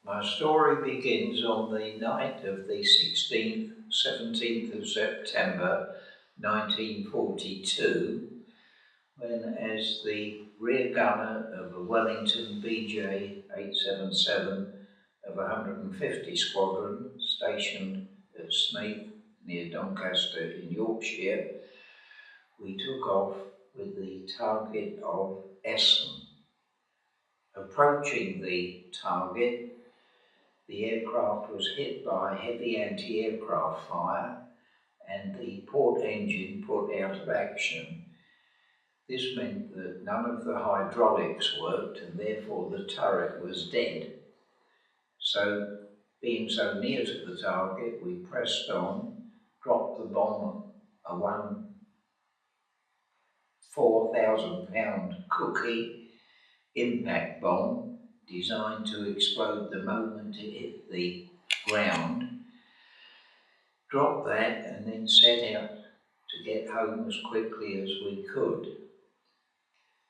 My story begins on the night of the 16th, 17th of September 1942, when, as the rear gunner of a Wellington BJ877 of 150 Squadron, stationed at Snaith near Doncaster in Yorkshire, we took off with the target of Essen. Approaching the target, the aircraft was hit by heavy anti-aircraft fire and the port engine put out of action. This meant that none of the hydraulics worked and therefore the turret was dead. So, being so near to the target, we pressed on, dropped the bomb, a 4,000-pound cookie impact bomb designed to explode the moment it hit the ground, dropped that and then set out to get home as quickly as we could.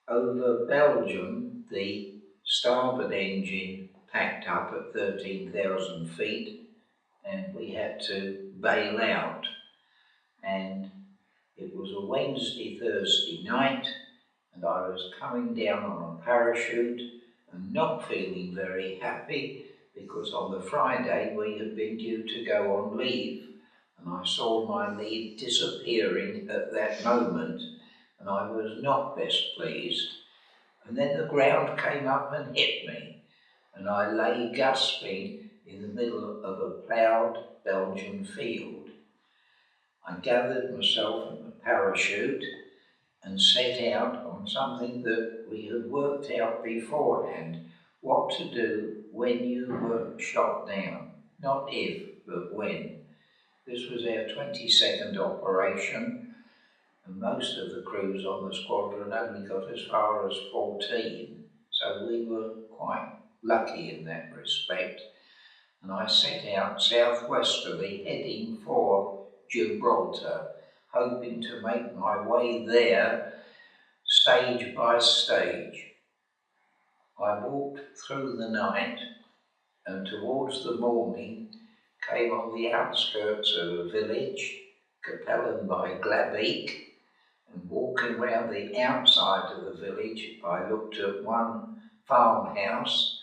Over Belgium, the starboard engine packed up at 13,000 feet and we had to bail out. And it was a Thursday night, and I was coming down on a parachute and not feeling very happy because on the Friday we had been due to go on leave, and I saw my leave disappearing at that moment, and I was not best pleased. And then the ground came up and hit me, and I lay gasping in the middle of a ploughed Belgian field. I gathered myself in a parachute and set out on something that we had worked out beforehand, what to do when you were shot down. Not if, but when. This was our 22nd operation, and most of the crews on the squadron only got as far as 14, so we were quite lucky in that respect. And I set out southwesterly, heading for Gibraltar, hoping to make my way there stage by stage. I walked through the night and towards the morning came on the outskirts of a village, Kapellen by Glabbeeck, and walking round the outside of the village I looked at one farmhouse,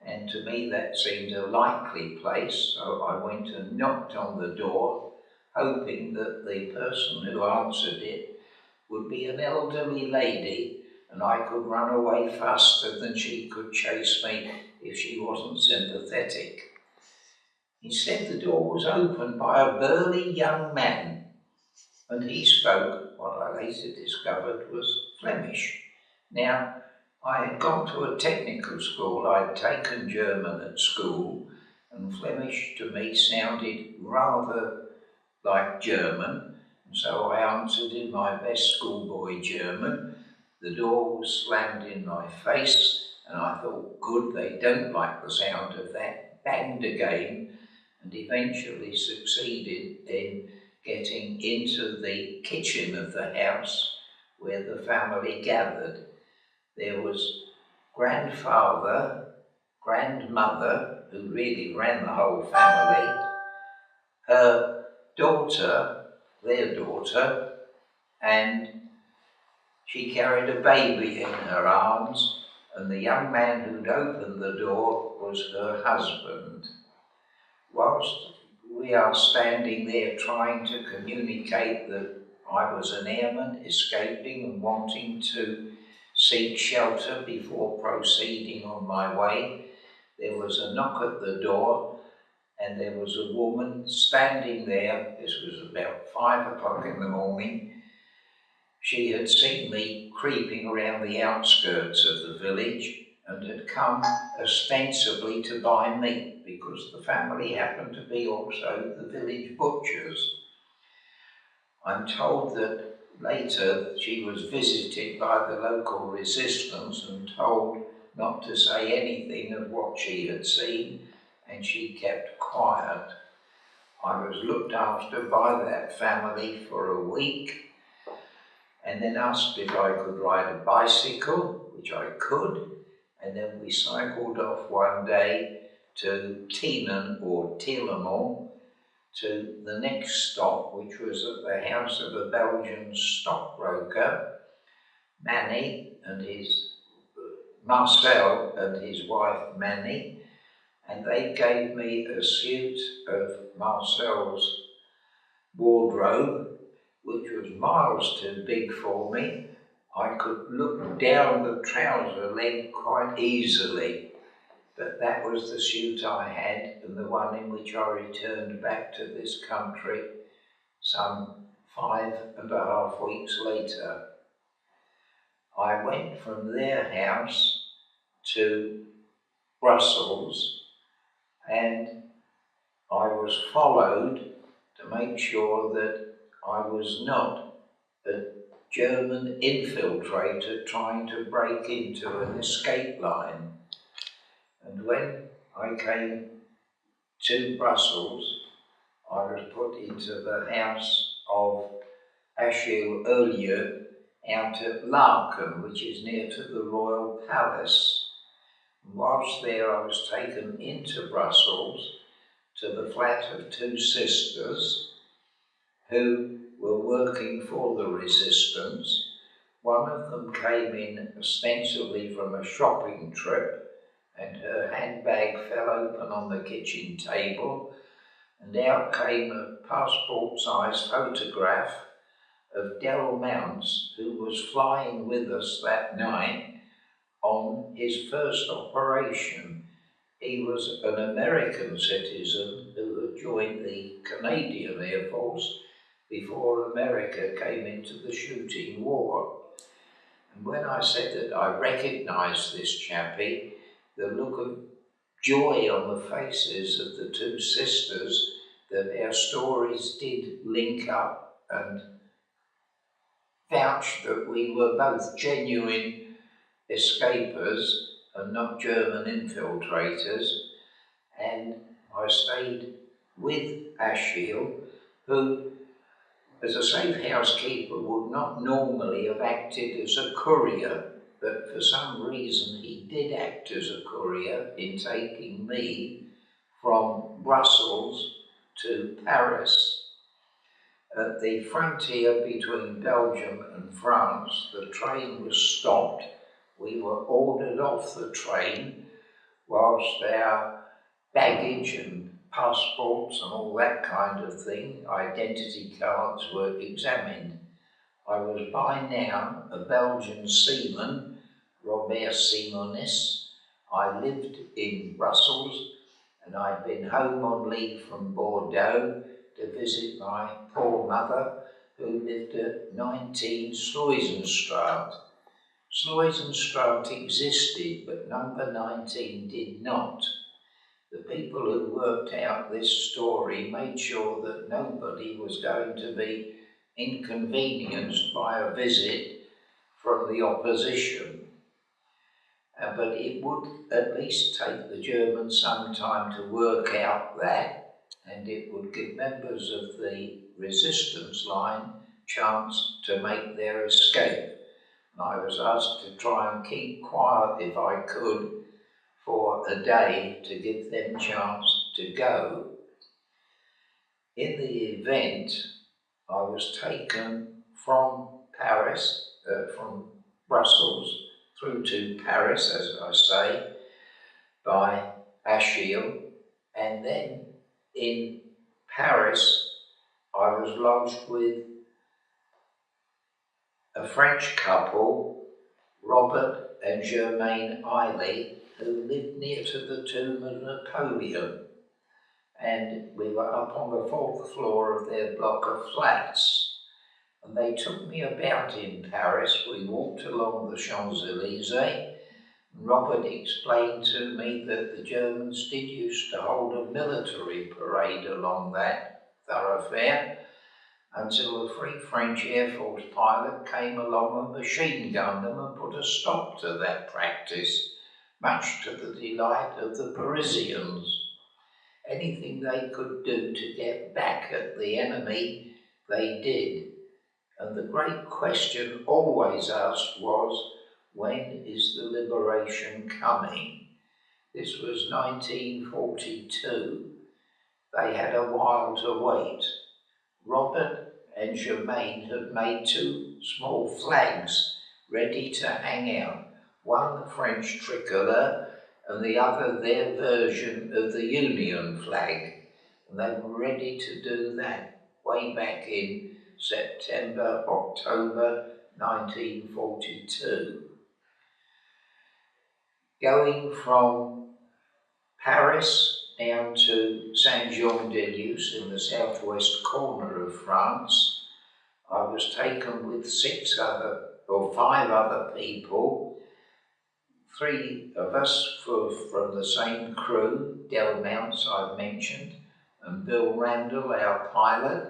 and to me that seemed a likely place, so I went and knocked on the door, hoping that the person who answered it would be an elderly lady and I could run away faster than she could chase me if she wasn't sympathetic. Instead, the door was opened by a burly young man, and he spoke what I later discovered was Flemish. Now, I had gone to a technical school, I'd taken German at school, and Flemish to me sounded rather like German, and so I answered in my best schoolboy German. The door was slammed in my face, and I thought, good, they don't like the sound of that. Banged again, and eventually succeeded in getting into the kitchen of the house where the family gathered. There was grandfather, grandmother, who really ran the whole family, her daughter, their daughter, and she carried a baby in her arms, and the young man who'd opened the door was her husband. Whilst we are standing there trying to communicate that I was an airman escaping and wanting to seek shelter before proceeding on my way, there was a knock at the door, and there was a woman standing there. This was about 5 o'clock in the morning. She had seen me creeping around the outskirts of the village and had come ostensibly to buy meat because the family happened to be also the village butchers. I'm told that later she was visited by the local resistance and told not to say anything of what she had seen, and she kept quiet. I was looked after by that family for a week, and then asked if I could ride a bicycle, which I could, and then we cycled off one day to Tienen or Tillemont, to the next stop, which was at the house of a Belgian stockbroker, Manny and his Marcel and his wife Manny, and they gave me a suit of Marcel's wardrobe, which was miles too big for me. I could look down the trouser leg quite easily, but that was the suit I had, and the one in which I returned back to this country some 5.5 weeks later. I went from their house to Brussels, and I was followed to make sure that I was not a German infiltrator trying to break into an escape line. And when I came to Brussels, I was put into the house of Achille Earlieu out at Laken, which is near to the Royal Palace. And whilst there, I was taken into Brussels to the flat of two sisters who were working for the resistance. One of them came in ostensibly from a shopping trip, and her handbag fell open on the kitchen table, and out came a passport-sized photograph of Mounts, who was flying with us that night on his first operation. He was an American citizen who had joined the Canadian Air Force before America came into the shooting war. And when I said that I recognised this chappie, the look of joy on the faces of the two sisters that our stories did link up and vouch that we were both genuine escapers and not German infiltrators. And I stayed with Achille, who, as a safe housekeeper, would not normally have acted as a courier, but for some reason he did act as a courier in taking me from Brussels to Paris. At the frontier between Belgium and France, the train was stopped. We were ordered off the train whilst our baggage and passports and all that kind of thing, identity cards, were examined. I was by now a Belgian seaman, Robert Simonis. I lived in Brussels, and I'd been home on leave from Bordeaux to visit my poor mother, who lived at 19 Sluizenstraat. Sluizenstraat existed, but number 19 did not. The people who worked out this story made sure that nobody was going to be inconvenienced by a visit from the opposition. But it would at least take the Germans some time to work out that, and it would give members of the resistance line chance to make their escape. And I was asked to try and keep quiet if I could for a day to give them chance to go. In the event, I was taken from Paris, from Brussels through to Paris, as I say, by Achille, and then in Paris I was lodged with a French couple, Robert and Germaine Eiley, who lived near to the tomb of Napoleon, and we were up on the 4th floor of their block of flats. And they took me about in Paris. We walked along the Champs-Élysées. Robert explained to me that the Germans did used to hold a military parade along that thoroughfare until a Free French Air Force pilot came along and machine gunned them and put a stop to that practice, much to the delight of the Parisians. Anything they could do to get back at the enemy, they did. And the great question always asked was, when is the liberation coming? This was 1942. They had a while to wait. Robert and Germaine had made 2 small flags ready to hang out, one the French tricolour and the other their version of the Union flag. And they were ready to do that way back in September, October 1942. Going from Paris down to Jean De Luz in the southwest corner of France, I was taken with 5 other people. 3 of us from the same crew, Tillemont I've mentioned, and Bill Randall, our pilot.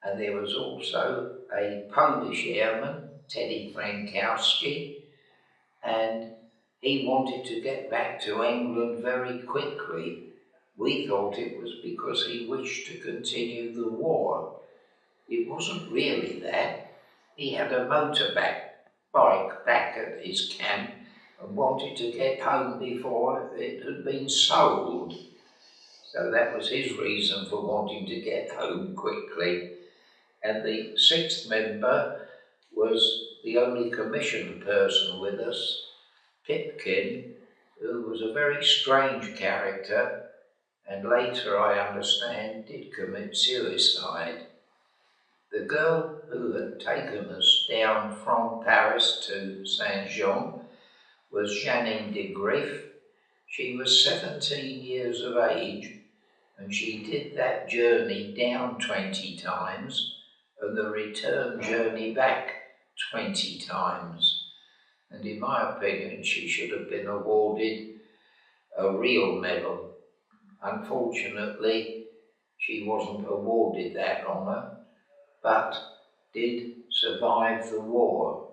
And there was also a Polish airman, Teddy Frankowski, and he wanted to get back to England very quickly. We thought it was because he wished to continue the war. It wasn't really that. He had a motorbike back at his camp and wanted to get home before it had been sold. So that was his reason for wanting to get home quickly. And the 6th member was the only commissioned person with us, Pipkin, who was a very strange character, and later, I understand, did commit suicide. The girl who had taken us down from Paris to Saint-Jean was Jeanne de Luz. She was 17 years of age, and she did that journey down 20 times, and the return journey back 20 times. And in my opinion, she should have been awarded a real medal. Unfortunately, she wasn't awarded that honour, but did survive the war.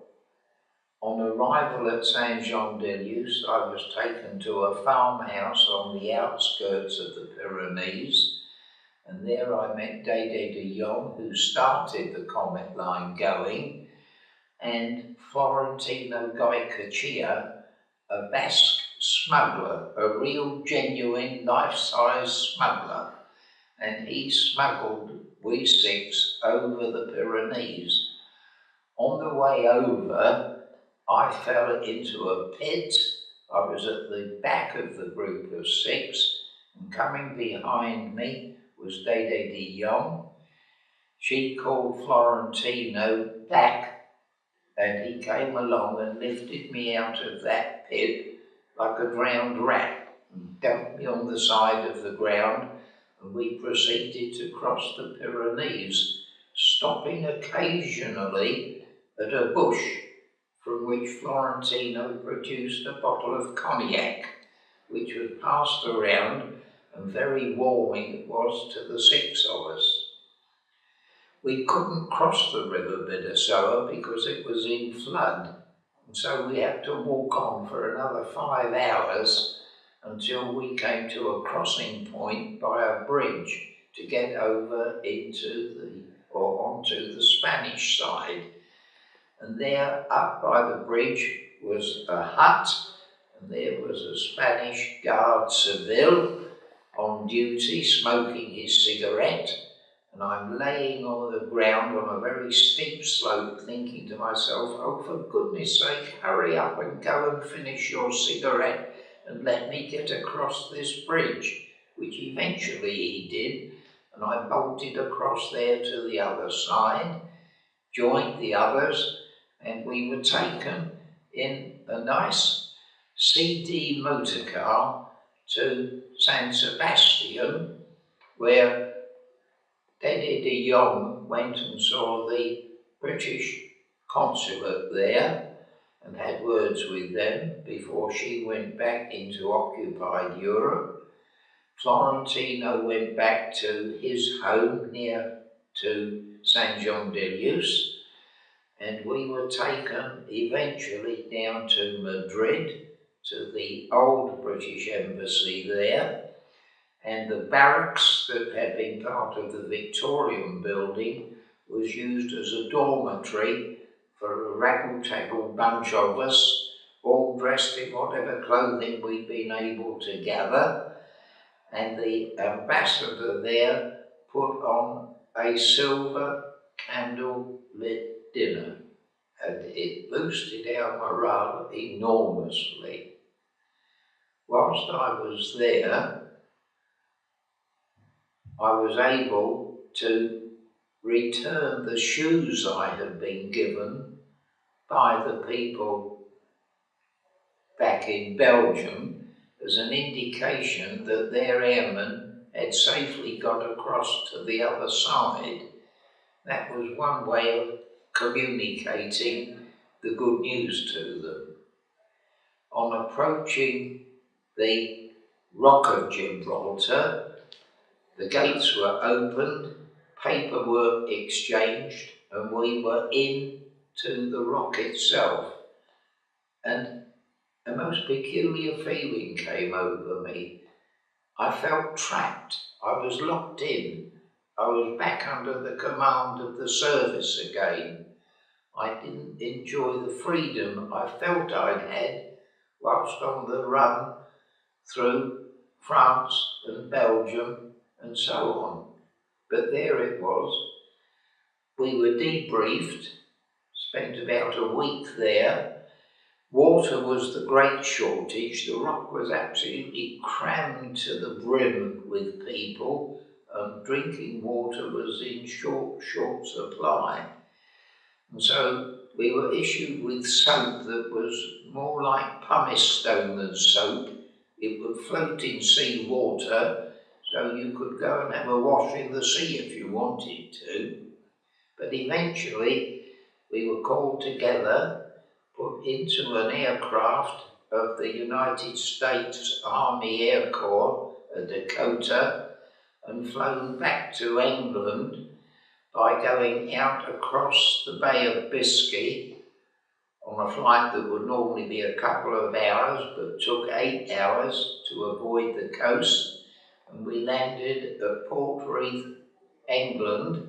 On arrival at Jean De Luz, I was taken to a farmhouse on the outskirts of the Pyrenees, and there I met Dédé de Jong, who started the Comet Line going, and Florentino Goycochea, a Basque smuggler, a real genuine life-size smuggler, and he smuggled we 6 over the Pyrenees. On the way over, I fell into a pit. I was at the back of the group of 6, and coming behind me was Dédé de Jong. She called Florentino back, and he came along and lifted me out of that pit like a drowned rat and dumped me on the side of the ground, and we proceeded to cross the Pyrenees, stopping occasionally at a bush from which Florentino produced a bottle of cognac, which was passed around, and very warming it was to the 6 of us. We couldn't cross the river Bidassoa because it was in flood, and so we had to walk on for another 5 hours until we came to a crossing point by a bridge to get over onto the Spanish side. And there, up by the bridge, was a hut, and there was a Spanish guard civil on duty smoking his cigarette. And I'm laying on the ground on a very steep slope thinking to myself, oh, for goodness sake, hurry up and go and finish your cigarette and let me get across this bridge, which eventually he did, and I bolted across there to the other side, joined the others, and we were taken in a nice CD motorcar to San Sebastián, where Dédé de Jong went and saw the British consulate there and had words with them before she went back into occupied Europe. Florentino went back to his home near to Jean De Luz, and we were taken eventually down to Madrid, to the old British embassy there, and the barracks that had been part of the Victorian building was used as a dormitory for a raggle-taggle bunch of us, all dressed in whatever clothing we'd been able to gather, and the ambassador there put on a silver candle-lit dinner, and it boosted our morale enormously. Whilst I was there, I was able to return the shoes I had been given by the people back in Belgium as an indication that their airmen had safely got across to the other side. That was one way of communicating the good news to them. On approaching the Rock of Gibraltar, the gates were opened, paperwork exchanged, and we were into the rock itself. And a most peculiar feeling came over me. I felt trapped. I was locked in. I was back under the command of the service again. I didn't enjoy the freedom I felt I'd had whilst on the run through France and Belgium and so on. But there it was. We were debriefed, spent about a week there. Water was the great shortage. The rock was absolutely crammed to the brim with people, and drinking water was in short supply. And so we were issued with soap that was more like pumice stone than soap. It would float in sea water, so you could go and have a wash in the sea if you wanted to. But eventually we were called together, put into an aircraft of the United States Army Air Corps, a Dakota, and flown back to England by going out across the Bay of Biscay on a flight that would normally be a couple of hours but took 8 hours to avoid the coast, and we landed at Portreath, England,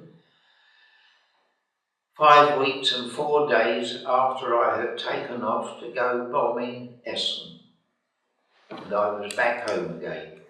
5 weeks and 4 days after I had taken off to go bombing Essen, and I was back home again.